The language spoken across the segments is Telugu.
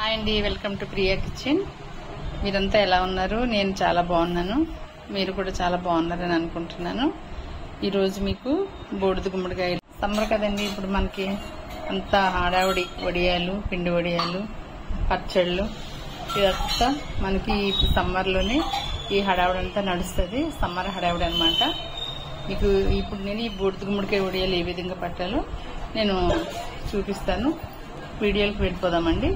హాయ్ అండి, వెల్కమ్ టు ప్రియా కిచెన్. మీరంతా ఎలా ఉన్నారు? నేను చాలా బాగున్నాను. మీరు కూడా చాలా బాగున్నారని అనుకుంటున్నాను. ఈరోజు మీకు బూడిద గుమ్మడికాయ సమ్మర్ కదండి. ఇప్పుడు మనకి అంతా హడావుడి, వడియాలు, పిండి వడియాలు, పచ్చళ్ళు, ఇదంతా మనకి సమ్మర్లోనే ఈ హడావుడి అంతా నడుస్తుంది. సమ్మర్ హడావుడి అనమాట. మీకు ఇప్పుడు నేను ఈ బూడిద గుమ్మడికాయ వడియాలు ఏ విధంగా పట్టాలో నేను చూపిస్తాను. వీడియోకి వెళ్ళిపోదామండి.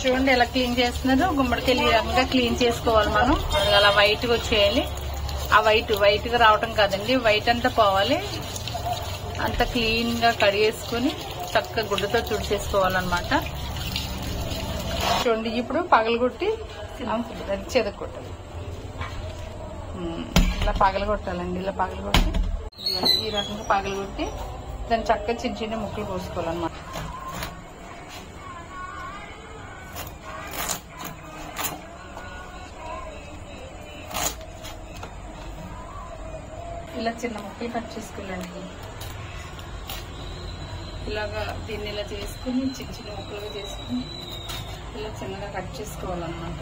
చూడండి ఎలా క్లీన్ చేస్తున్నారు. గుమ్మడికాయలు ఈ రకంగా క్లీన్ చేసుకోవాలి. మనం అలా వైట్ గా వచ్చేయాలి. ఆ వైట్ గా రావటం కాదండి, వైట్ అంతా పోవాలి. అంతా క్లీన్ గా కడిగేసుకుని చక్కగా గుడ్డతో తుడిచేసుకోవాలన్నమాట. చూడండి ఇప్పుడు పగలగొట్టి చెదకొట్టాలి. ఇలా పగలగొట్టాలండి. ఇలా పగలగొట్టి ఈ రకంగా పగలగొట్టి దాన్ని చక్కగా చిన్న చిన్న ముక్కలు కోసుకోవాలన్నమాట. ఇలా చిన్న ముక్కలు కట్ చేసుకోవాలండి. ఇలాగా దీన్ని ఇలా చేసుకుని చిన్న చిన్న ముక్కలుగా చేసుకుని ఇలా చిన్నగా కట్ చేసుకోవాలన్నమాట.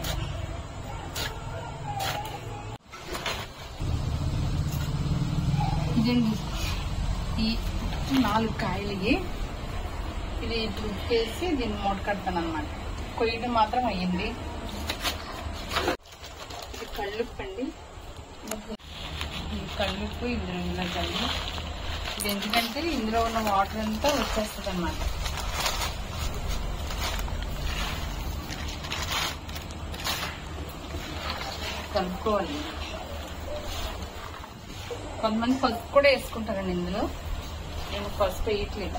ఇదండి ఈ 4 కాయలు. ఇది ఉప్పేసి దీన్ని మూట కడతాను అనమాట. కొయ్యడం మాత్రం అయ్యింది. ఇది కళ్ళుప్పండి. ఈ కళ్ళుప్పు ఇందులో ఉన్న కళ్ళు. ఇది ఎందుకంటే ఇందులో ఉన్న వాటర్ అంతా వచ్చేస్తుంది అన్నమాట. కలుపుకోవాలి. కొంతమంది పసుపు కూడా వేసుకుంటారండి ఇందులో. నేను పసుపు వేయట్లేదు.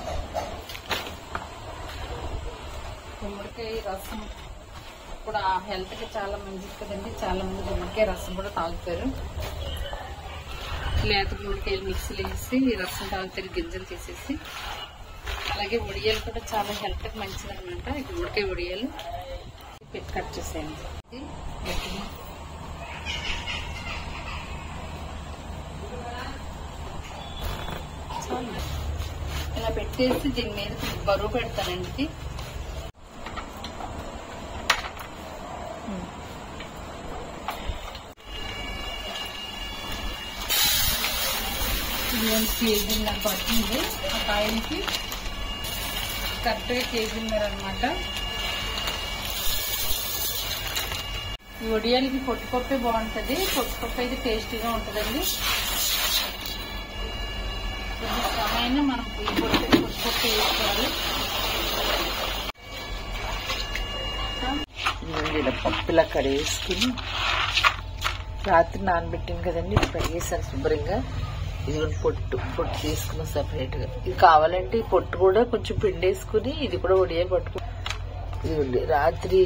గుమ్మడికాయ రసం కూడా హెల్త్ కి చాలా మంచిది కదండి. చాలా మంది గుమ్మడికాయ రసం కూడా తాగుతారు. లేత గుమ్మడికాయలు మిక్సీలో వేసి ఈ రసం తాగుతారు, గింజలు తీసేసి. అలాగే వడియాలు కూడా చాలా హెల్త్ కి మంచిది అనమాట. గుమ్మడికాయ వడియాలు పెట్టి కట్ చేసేయండి. ఇలా పెట్టేసి దీని మీద బరువు పెడతానండి. కేజీన్నర పడుతుంది. ఆ కాయలకి కరెక్ట్గా కేజీన్నర అనమాట. ఈ వడియాలకి పొట్టుపప్పే బాగుంటుంది. పొట్టుపప్పు అయితే టేస్టీగా ఉంటుందండి. కొంచెం సమయంలో మనం ఈ పొట్టుపప్పు వేసుకోవాలి. ఇలా పప్పులా కడిగేసుకుని రాత్రి నానబెట్టాను కదండి. ఇది కడిగేసాను శుభ్రంగా. ఇది పొట్టు తీసుకున్నాం సపరేట్ గా. ఇది కావాలంటే ఈ పొట్టు కూడా కొంచెం పిండేసుకుని ఇది కూడా వడియాలు పట్టుకుని ఇది రాత్రి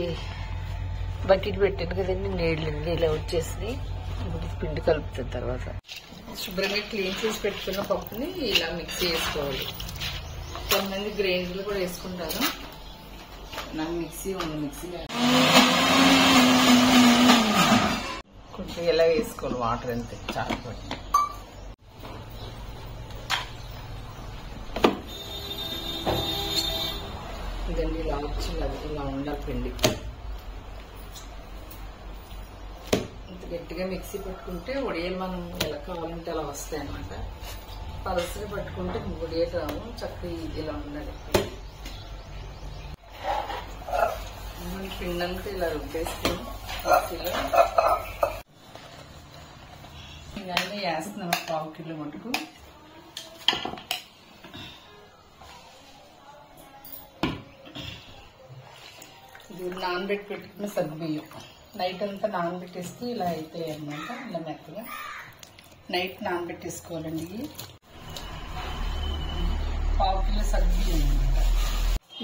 బకెట్ పెట్టాను కదండి. నీళ్ళండి ఇలా వచ్చేసి పిండి కలుపుతాను. తర్వాత శుభ్రంగా క్లీన్ చేసి పెట్టుకున్న పప్పుని ఇలా మిక్సీ వేసుకోవాలి. కొంతమంది గ్రైండర్లు కూడా వేసుకుంటారు. నాకు మిక్సీ ఉంది. మిక్సీ కొంచెం ఇలా వేసుకోవాలి. వాటర్ అంతే చాలా పట్టి. ఇదండి ఇలా వచ్చింది. అది ఇలా ఉండాలి పిండి. ఇంత గట్టిగా మిక్సీ పెట్టుకుంటే వడియాలు మనం ఎలా కావాలంటే అలా వస్తాయి అన్నమాట. పలసగా పట్టుకుంటే వడియాలు రావు. చక్కగా ఇలా ఉండాలి. పిండి అంతా ఇలా రుబ్బేసుకుని మిక్సీలో ఇవన్నీ వేస్తున్నాం. 1/2 కిలో మటుకు. ఇది నానబెట్టి పెట్టుకున్న సగ్గుబియ్యం. నైట్ అంతా నానబెట్టేస్తే ఇలా అవుతాయి అన్నమాట. ఇలా మెత్తగా నైట్ నానబెట్టేసుకోవాలండి. 1/2 కిలో సగ్గుబియ్యం అనమాట.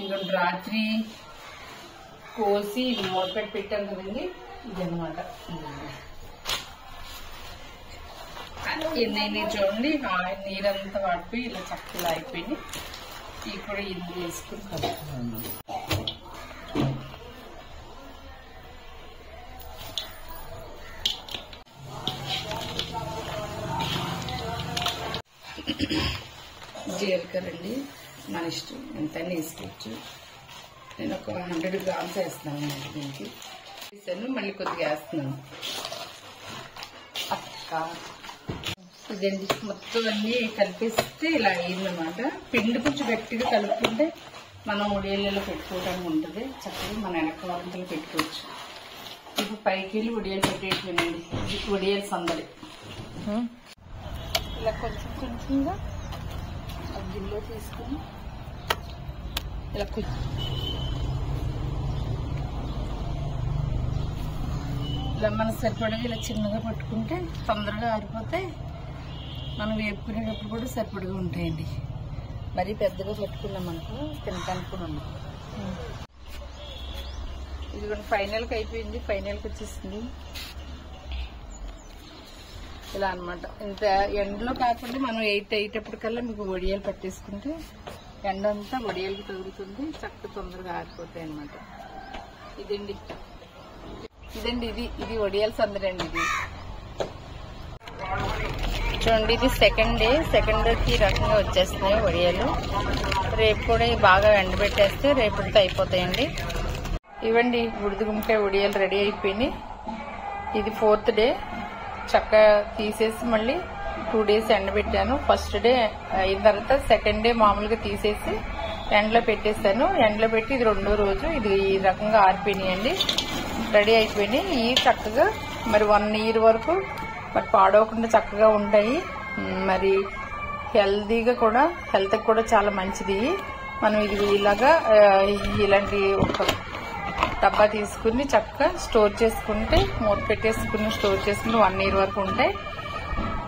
ఇవి రాత్రి కోసి ఇది మూటపెట్టి పెట్టాం కదండి. ఇది అనమాట. ఎన్ని చూడండి నీరంతా వాడిపోయి ఇలా చక్కగా అయిపోయి ఇవి కూడా ఇందులో వేసుకుని కలుపుతున్నాను. జీలకర్ర అండి మన ఇష్టం, ఎంతైనా వేసుకోవచ్చు. నేను ఒక 100 గ్రామ్స్ వేస్తున్నాను దీనికి. వేసాను, మళ్ళీ కొద్దిగా వేస్తున్నాను. ఇదండి మొత్తం అన్ని కలిపేస్తే ఇలా అయ్యిందన్నమాట. పిండి కొంచెం గట్టిగా కలుపుకుంటే మనం ఉడియాలలో పెట్టుకోవడానికి ఉంటుంది. చక్కగా మన వెనక వారంతలు పెట్టుకోవచ్చు. ఇప్పుడు పైకి వెళ్ళి ఉడియాలు పెట్టేట్టునండి. ఉడియాలు సందడి ఇలా కొంచెం కొంచెంగా గిన్నెలో తీసుకుని ఇలా ఇలా మన సరిపడా ఇలా చిన్నగా పట్టుకుంటే తొందరగా ఆరిపోతే మనం వేపుకునేటప్పుడు కూడా సరిపడగా ఉంటాయండి. మరీ పెద్దగా పట్టుకున్నాం మనకు తినడానికి కూడా ఉండదు. ఇది కూడా ఫైనల్కి అయిపోయింది. ఫైనల్కి వచ్చేసింది ఇలా అనమాట. ఇంత ఎండలో కాకుండా మనం 8 అయ్యేటప్పటికల్లా మీకు వడియాలు పట్టేసుకుంటే ఎండ అంతా వడియాలకి తగులుతుంది. చక్కగా తొందరగా ఆరిపోతాయి అనమాట. ఇదండి ఇది వడియాల సందడండి. ఇది చూడండి, ఇది సెకండ్ డేకి రకంగా వచ్చేస్తున్నాయి వడియాలు. రేపు కూడా బాగా ఎండబెట్టేస్తే రేపటితో అయిపోతాయండి. ఇవ్వండి బూడిద గుమ్మడికాయ వడియాలు రెడీ అయిపోయినాయి. ఇది 4th డే. చక్కగా తీసేసి మళ్ళీ 2 days ఎండబెట్టాను. ఫస్ట్ డే అయిన తర్వాత సెకండ్ డే మామూలుగా తీసేసి ఎండలో పెట్టేస్తాను. ఎండలో పెట్టి ఇది 2వ రోజు. ఇది ఈ రకంగా ఆరిపోయినాయండి, రెడీ అయిపోయినాయి. ఇవి చక్కగా మరి 1 year వరకు మరి పాడవకుండా చక్కగా ఉంటాయి. మరి హెల్తీగా కూడా, హెల్త్కి కూడా చాలా మంచిది. మనం ఇది ఇలాగా ఇలాంటి ఒక డబ్బా తీసుకుని చక్కగా స్టోర్ చేసుకుంటే, మూత పెట్టేసుకుని స్టోర్ చేసుకుని 1 year వరకు ఉంటాయి.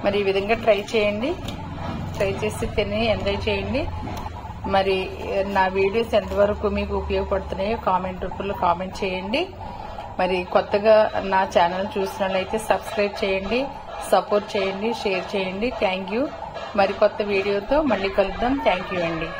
మరి ఈ విధంగా ట్రై చేయండి. ట్రై చేసి తిని ఎంజాయ్ చేయండి. మరి నా వీడియోస్ ఎంతవరకు మీకు ఉపయోగపడుతున్నాయో కామెంట్ రూపంలో కామెంట్ చేయండి. మరి కొత్తగా నా ఛానల్ చూసినట్లయితే సబ్స్క్రైబ్ చేయండి, సపోర్ట్ చేయండి, షేర్ చేయండి. Thank you. మరి కొత్త వీడియోతో మళ్ళీ కలుద్దాం. థ్యాంక్ యూ అండి.